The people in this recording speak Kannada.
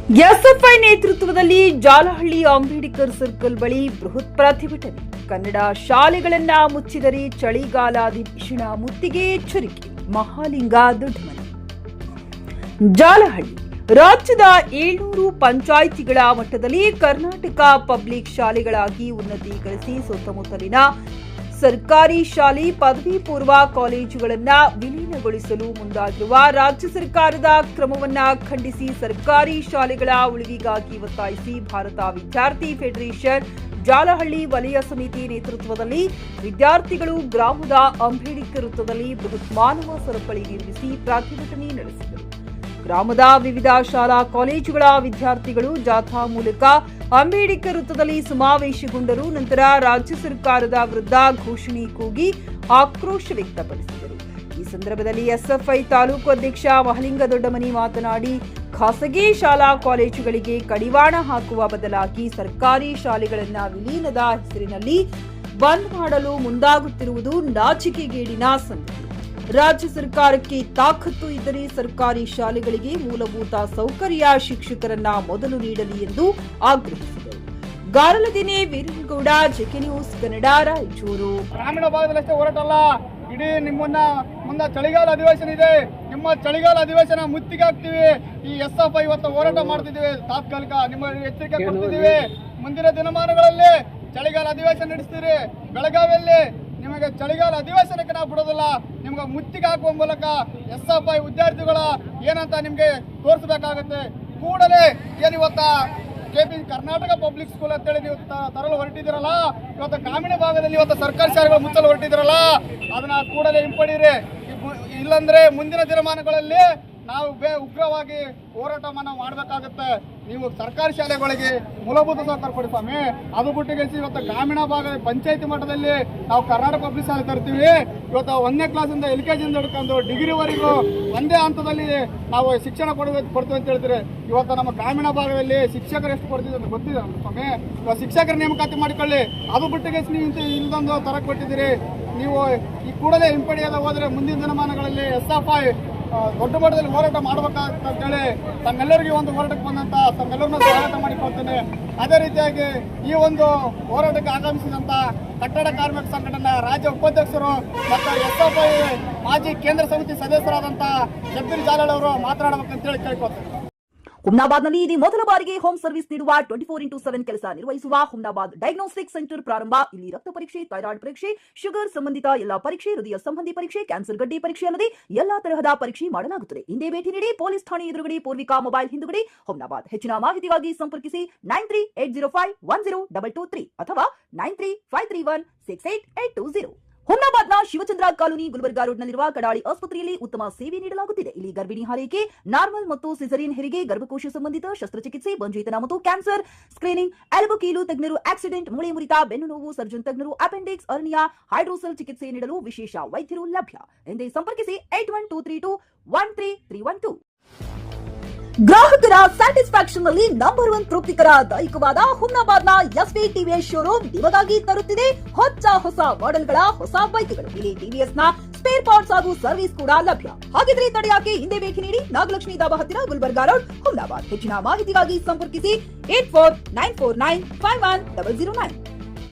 ಎಸ್ಎಫ್ಐ ನೇತೃತ್ವದಲ್ಲಿ ಜಾಲಹಳ್ಳಿ ಅಂಬೇಡ್ಕರ್ ಸರ್ಕಲ್ ಬಳಿ ಬೃಹತ್ ಪ್ರತಿಭಟನೆ. ಕನ್ನಡ ಶಾಲೆಗಳನ್ನ ಮುಚ್ಚಿದರೆ ಚಳಿಗಾಲ ಅಧಿವೇಶನ ಮುತ್ತಿಗೆ ಎಚ್ಚರಿಕೆ. ಮಹಾಲಿಂಗ ದೊಡ್ಡಮನಿ. ಜಾಲಹಳ್ಳಿ ರಾಜ್ಯದ 700 ಪಂಚಾಯಿತಿಗಳ ಮಟ್ಟದಲ್ಲಿ ಕರ್ನಾಟಕ ಪಬ್ಲಿಕ್ ಶಾಲೆಗಳಾಗಿ ಉನ್ನತೀಕರಿಸಿ ಸುತ್ತಮುತ್ತಲಿನ ಸರ್ಕಾರಿ ಶಾಲೆ ಪದವಿ ಪೂರ್ವ ಕಾಲೇಜುಗಳನ್ನು ವಿಲೀನಗೊಳಿಸಲು ಮುಂದಾಗಿರುವ ರಾಜ್ಯ ಸರ್ಕಾರದ ಕ್ರಮವನ್ನ ಖಂಡಿಸಿ ಸರ್ಕಾರಿ ಶಾಲೆಗಳ ಉಳಿವಿಗಾಗಿ ಒತ್ತಾಯಿಸಿ ಭಾರತ ವಿದ್ಯಾರ್ಥಿ ಫೆಡರೇಷನ್ ಜಾಲಹಳ್ಳಿ ವಲಯ ಸಮಿತಿ ನೇತೃತ್ವದಲ್ಲಿ ವಿದ್ಯಾರ್ಥಿಗಳು ಗ್ರಾಮದ ಅಂಬೇಡ್ಕರ್ ವೃತ್ತದಲ್ಲಿ ಬೃಹತ್ ಮಾನವ ಸರಪಳಿ ನಿರ್ಮಿಸಿ ಪ್ರತಿಭಟನೆ ನಡೆಸಿದರು. ಗ್ರಾಮದ ವಿವಿಧ ಶಾಲಾ ಕಾಲೇಜುಗಳ ವಿದ್ಯಾರ್ಥಿಗಳು ಜಾಥಾ ಮೂಲಕ ಅಂಬೇಡ್ಕರ್ ವೃತ್ತದಲ್ಲಿ ಸಮಾವೇಶಗೊಂಡರು. ನಂತರ ರಾಜ್ಯ ಸರ್ಕಾರದ ವಿರುದ್ಧ ಘೋಷಣೆ ಕೂಗಿ ಆಕ್ರೋಶ ವ್ಯಕ್ತಪಡಿಸಿದರು. ಈ ಸಂದರ್ಭದಲ್ಲಿ ಎಸ್ಎಫ್ಐ ತಾಲೂಕು ಅಧ್ಯಕ್ಷ ಮಹಾಲಿಂಗ ದೊಡ್ಡಮನಿ ಮಾತನಾಡಿ, ಖಾಸಗಿ ಶಾಲಾ ಕಾಲೇಜುಗಳಿಗೆ ಕಡಿವಾಣ ಹಾಕುವ ಬದಲಾಗಿ ಸರ್ಕಾರಿ ಶಾಲೆಗಳನ್ನು ವಿಲೀನದ ಹೆಸರಿನಲ್ಲಿ ಬಂದ್ ಮಾಡಲು ಮುಂದಾಗುತ್ತಿರುವುದು ನಾಚಿಕೆಗೇಡಿನ ಸಂಗತಿ. ರಾಜ್ಯ ಸರ್ಕಾರಕ್ಕೆ ತಾಕತ್ತು ಇದ್ದರೆ ಸರ್ಕಾರಿ ಶಾಲೆಗಳಿಗೆ ಮೂಲಭೂತ ಸೌಕರ್ಯ ಶಿಕ್ಷಕರನ್ನ ಮೊದಲು ನೀಡಲಿ ಎಂದು ಆಗ್ರಹಿಸಿದರು. ಗಾರಲದಿನೇ ವೀರನಗೌಡ, ಜೆಕೆ ನ್ಯೂಸ್ ಕನ್ನಡ, ರಾಯಚೂರು. ಗ್ರಾಮೀಣ ಭಾಗದಲ್ಲಷ್ಟೇ ಹೋರಾಟ ಅಲ್ಲ, ಇಡೀ ಮುಂದೆ ಚಳಿಗಾಲ ಅಧಿವೇಶನ ಇದೆ. ನಿಮ್ಮ ಚಳಿಗಾಲ ಅಧಿವೇಶನ ಮುತ್ತಿಗೆ ಹಾಕ್ತೀವಿ. ಈ ಎಸ್ಎಫ್ಐ ಇವತ್ತು ಹೋರಾಟ ಮಾಡ್ತಿದ್ದೀವಿ. ತಾತ್ಕಾಲಿಕ ನಿಮ್ಮ ಎಚ್ಚರಿಕೆ ಕೊಡ್ತಿದ್ದೀವಿ. ಮುಂದಿನ ದಿನಮಾನಗಳಲ್ಲಿ ಚಳಿಗಾಲ ಅಧಿವೇಶನ ನಡೆಸ್ತೀರಿ. ಬೆಳಗಾವಿಯಲ್ಲಿ ನಿಮಗೆ ಚಳಿಗಾಲ ಅಧಿವೇಶನಕ್ಕೆ ನಾವು ಬಿಡೋದಿಲ್ಲ. ನಿಮ್ಗೆ ಮುತ್ತಿಗೆ ಹಾಕುವ ಮೂಲಕ ಎಸ್ಎಫ್ಐ ವಿದ್ಯಾರ್ಥಿಗಳ ಏನಂತ ನಿಮ್ಗೆ ತೋರಿಸಬೇಕಾಗತ್ತೆ. ಕೂಡಲೇ ಏನಿವತ್ತ ಕೆಪಿ ಕರ್ನಾಟಕ ಪಬ್ಲಿಕ್ ಸ್ಕೂಲ್ ಅಂತೇಳಿ ನೀವು ತರಲು ಹೊರಟಿದ್ದೀರಲ್ಲ, ಇವತ್ತು ಗ್ರಾಮೀಣ ಭಾಗದಲ್ಲಿ ಇವತ್ತು ಸರ್ಕಾರಿ ಶಾಲೆಗಳು ಮುಚ್ಚಲು ಹೊರಟಿದ್ದೀರಲ್ಲ, ಅದನ್ನ ಕೂಡಲೇ ಹಿಂಪಡೀರಿ. ಇಲ್ಲಂದ್ರೆ ಮುಂದಿನ ದಿನಮಾನಗಳಲ್ಲಿ ನಾವು ಉಗ್ರವಾಗಿ ಹೋರಾಟವನ್ನು ಮಾಡಬೇಕಾಗುತ್ತೆ. ನೀವು ಸರ್ಕಾರಿ ಶಾಲೆಗಳಿಗೆ ಮೂಲಭೂತ ಸೌಕರ್ಯ ಕೊಡಿ ಸ್ವಾಮಿ. ಅದು ಬಿಟ್ಟಿಗೆಸಿ ಇವತ್ತು ಗ್ರಾಮೀಣ ಭಾಗದ ಪಂಚಾಯತಿ ಮಟ್ಟದಲ್ಲಿ ನಾವು ಕರ್ನಾಟಕ ಪಬ್ಲಿಕ್ ಶಾಲೆ ತರ್ತೀವಿ. ಇವತ್ತು 1ನೇ ಕ್ಲಾಸಿಂದ LKG ಹಿಡ್ಕೊಂಡು ಡಿಗ್ರಿವರೆಗೂ ಒಂದೇ ಹಂತದಲ್ಲಿ ನಾವು ಶಿಕ್ಷಣ ಕೊಡ್ತೀವಿ ಅಂತ ಹೇಳ್ತೀರಿ. ಇವತ್ತು ನಮ್ಮ ಗ್ರಾಮೀಣ ಭಾಗದಲ್ಲಿ ಶಿಕ್ಷಕರು ಎಷ್ಟು ಕೊಡ್ತಿದ್ರು ಅಂತ ಗೊತ್ತಿದೆ ಸ್ವಾಮಿ. ಇವಾಗ ಶಿಕ್ಷಕರ ನೇಮಕಾತಿ ಮಾಡಿಕೊಳ್ಳಿ. ಅದು ಬಿಟ್ಟಿಗೆಸಿ ನೀವು ಇಲ್ಲದೊಂದು ತರ ಕೊಟ್ಟಿದ್ದೀರಿ. ನೀವು ಈ ಕೂಡಲೇ ಹಿಂಪಡೆಯದ ಹೋದರೆ ಮುಂದಿನ ದಿನಮಾನಗಳಲ್ಲಿ ಎಸ್ಎಫ್ಐ ದೊಡ್ಡ ಮಟ್ಟದಲ್ಲಿ ಹೋರಾಟ ಮಾಡಬೇಕಾಗ್ತಂತೇಳಿ ತಮ್ಮೆಲ್ಲರಿಗೂ ಒಂದು ಹೋರಾಟಕ್ಕೆ ಬಂದಂತ ತಮ್ಮೆಲ್ಲರನ್ನೂ ಸ್ವಾಗತ ಮಾಡಿಕೊಳ್ತೇನೆ. ಅದೇ ರೀತಿಯಾಗಿ ಈ ಒಂದು ಹೋರಾಟಕ್ಕೆ ಆಗಮಿಸಿದಂತ ಕಟ್ಟಡ ಕಾರ್ಮಿಕ ಸಂಘಟನೆ ರಾಜ್ಯ ಉಪಾಧ್ಯಕ್ಷರು ಮತ್ತು ಎಸ್ಎಫ್ಐ ಮಾಜಿ ಕೇಂದ್ರ ಸಮಿತಿ ಸದಸ್ಯರಾದಂಥ ಶಬ್ಬೀರ್ ಜಾಲಹಳ್ಳಿ ಅವರು ಮಾತನಾಡಬೇಕಂತೇಳಿ ಕೇಳ್ಕೊಳ್ತೇನೆ. ಹುಮ್ನಾಬಾದ್ನಲ್ಲಿ ಇದು ಮೊದಲ ಬಾರಿಗೆ ಹೋಮ್ ಸರ್ವಿಸ್ ನೀಡುವ 24x7 ಕೆಲಸ ನಿರ್ವಹಿಸುವ ಹುಮ್ನಾಬಾದ್ ಡಯಾಗ್ನೋಸ್ಟಿಕ್ ಸೆಂಟರ್ ಪ್ರಾರಂಭ. ಇಲ್ಲಿ ರಕ್ತ ಪರೀಕ್ಷೆ, ಥೈರಾಯ್ಡ್ ಪರೀಕ್ಷೆ, ಶುಗರ್ ಸಂಬಂಧಿತ ಎಲ್ಲಾ ಪರೀಕ್ಷೆ, ಹೃದಯ ಸಂಬಂಧಿ ಪರೀಕ್ಷೆ, ಕ್ಯಾನ್ಸರ್ ಗಡ್ಡೆ ಪರೀಕ್ಷೆ ಅಲ್ಲದೆ ಎಲ್ಲಾ ತರಹದ ಪರೀಕ್ಷೆ ಮಾಡಲಾಗುತ್ತದೆ. ಹಿಂದೆ ಭೇಟಿ ನೀಡಿ. ಪೊಲೀಸ್ ಠಾಣೆ ಎದುರುಗಡೆ, ಪೂರ್ವಿಕಾ ಮೊಬೈಲ್ ಹಿಂದುಗಡೆ, ಹುಮ್ನಾಬಾದ್. ಹೆಚ್ಚಿನ ಮಾಹಿತಿಗಾಗಿ ಸಂಪರ್ಕಿಸಿ 9380522223 ಅಥವಾ 9353168820. ಹುಮ್ನಾಬಾದ್ನ ಶಿವಚಂದ್ರ ಕಾಲೋನಿ ಗುಲ್ಬರ್ಗಾ ರೋಡ್ನಲ್ಲಿರುವ ಕಡಾಳಿ ಆಸ್ಪತ್ರೆಯಲ್ಲಿ ಉತ್ತಮ ಸೇವೆ ನೀಡಲಾಗುತ್ತಿದೆ. ಇಲ್ಲಿ ಗರ್ಭಿಣಿ ಹಾರೈಕೆ, ನಾರ್ಮಲ್ ಮತ್ತು ಸಿಸರಿಯನ್ ಹೆರಿಗೆ, ಗರ್ಭಕೋಶ ಸಂಬಂಧಿತ ಶಸ್ತ್ರಚಿಕಿತ್ಸೆ, ಬಂಜೇತನ ಮತ್ತು ಕ್ಯಾನ್ಸರ್ ಸ್ಕ್ರೀನಿಂಗ್, ಎಲ್ಬೋ ಕೀಲು ತಜ್ಞರು, ಆಕ್ಸಿಡೆಂಟ್, ಮೂಳೆ ಮುರಿತ, ಬೆನ್ನು ನೋವು, ಸರ್ಜನ್ ತಜ್ಞರು, ಅಪೆಂಡಿಕ್ಸ್, ಅರ್ನಿಯಾ, ಹೈಡ್ರೋಸೆಲ್ ಚಿಕಿತ್ಸೆ ನೀಡಲು ವಿಶೇಷ ವೈದ್ಯರು ಲಭ್ಯ. ಎಂದೇ ಸಂಪರ್ಕಿಸಿ 8123213312. ಗ್ರಾಹಕರ ಸ್ಯಾಟಿಸ್ಫ್ಯಾಕ್ಷನ್ ನಲ್ಲಿ ನಂಬರ್ 1 ತೃಪ್ತಿಕರ ದೈಹಿಕವಾದ ಹುಮ್ನಾಬಾದ್ನ ಎಸ್ವಿ ಟಿವಿಎಸ್ ಶೋರೂಮ್ ನಿಮಗಾಗಿ ತರುತ್ತಿದೆ ಹೊಸ ಮಾಡೆಲ್ಗಳ ಹೊಸ ಬೈಕ್ಗಳು. ಇಲ್ಲಿ ಟಿವಿಎಸ್ ನ ಸ್ಪೇರ್ ಪಾರ್ಟ್ಸ್ ಹಾಗೂ ಸರ್ವಿಸ್ ಕೂಡ ಲಭ್ಯ. ಹಾಗಿದ್ರೆ ತಡೆಯಾಕೆ, ಹಿಂದೆ ಭೇಟಿ ನೀಡಿ. ನಾಗಲಕ್ಷ್ಮಿ ದಾಬಾ ಹತ್ತಿರ, ಗುಲ್ಬರ್ಗಾ ರೋಡ್, ಹುಮ್ನಾಬಾದ್. ಹೆಚ್ಚಿನ ಮಾಹಿತಿಗಾಗಿ ಸಂಪರ್ಕಿಸಿ 8494951009.